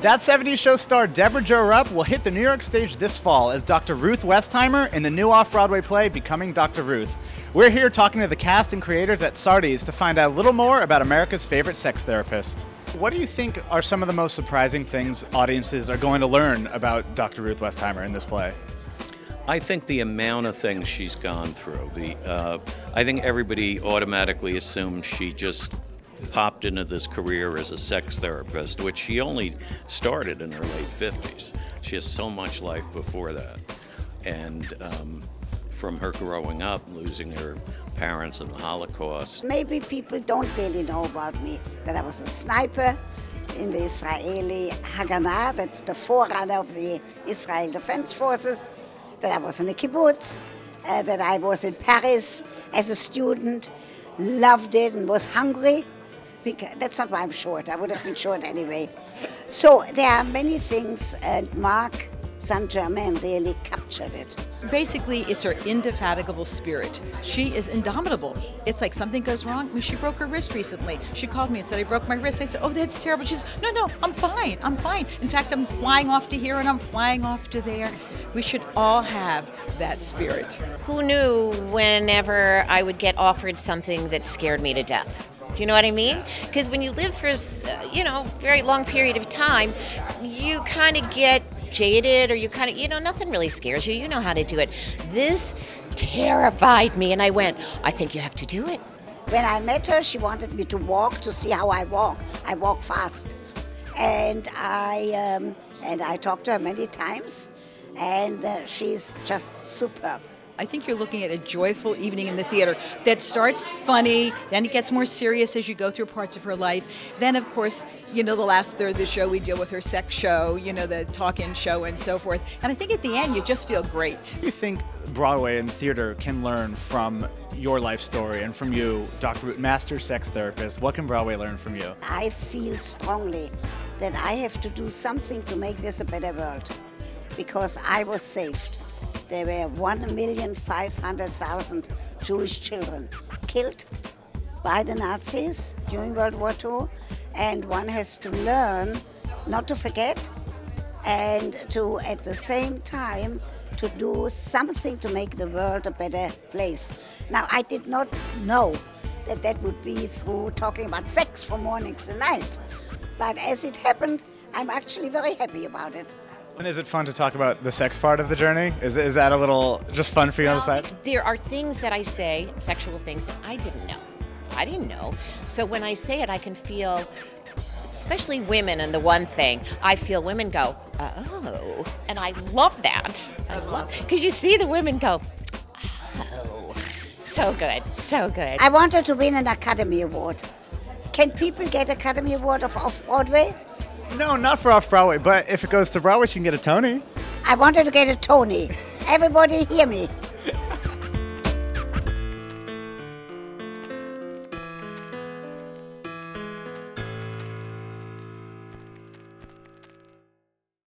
That 70s show star Debra Jo Rupp will hit the New York stage this fall as Dr. Ruth Westheimer in the new Off-Broadway play Becoming Dr. Ruth. We're here talking to the cast and creators at Sardi's to find out a little more about America's favorite sex therapist. What do you think are some of the most surprising things audiences are going to learn about Dr. Ruth Westheimer in this play? I think the amount of things she's gone through. I think everybody automatically assumes she just popped into this career as a sex therapist, which she only started in her late 50s. She has so much life before that. And from her growing up, losing her parents in the Holocaust. Maybe people don't really know about me, that I was a sniper in the Israeli Haganah, that's the forerunner of the Israel Defense Forces, that I was in a kibbutz, that I was in Paris as a student, loved it and was hungry. That's not why I'm short. I would have been short anyway. So there are many things, and Mark Saint-Germain really captured it. Basically, it's her indefatigable spirit. She is indomitable. It's like something goes wrong. I mean, she broke her wrist recently. She called me and said, I broke my wrist. I said, oh, that's terrible. She said, no, I'm fine. I'm fine. In fact, I'm flying off to here and I'm flying off to there. We should all have that spirit. Who knew whenever I would get offered something that scared me to death? Do you know what I mean? Because when you live for a very long period of time, you kind of get jaded, or you kind of, nothing really scares you. You know how to do it. This terrified me, and I went, I think you have to do it. When I met her, she wanted me to walk to see how I walk. I walk fast. And I talked to her many times, and she's just superb. I think you're looking at a joyful evening in the theater that starts funny, then it gets more serious as you go through parts of her life. Then, of course, the last third of the show, we deal with her sex show, the talk-in show and so forth. And I think at the end, you just feel great. What do you think Broadway and theater can learn from your life story and from you, Dr. Ruth, master sex therapist? What can Broadway learn from you? I feel strongly that I have to do something to make this a better world, because I was saved. There were 1,500,000 Jewish children killed by the Nazis during World War II, and one has to learn not to forget and to, at the same time, to do something to make the world a better place. Now, I did not know that that would be through talking about sex from morning to night, but as it happened, I'm actually very happy about it. And is it fun to talk about the sex part of the journey? Is that a little just fun for you on the side? There are things that I say, sexual things, that I didn't know. I didn't know. So when I say it, I can feel, especially women, and the one thing, I feel women go, oh. And I love that. I love it. Because you see the women go, oh. So good, so good. I wanted to win an Academy Award. Can people get Academy Award of Off-Broadway? No, not for Off-Broadway, but if it goes to Broadway, you can get a Tony. I wanted to get a Tony. Everybody hear me.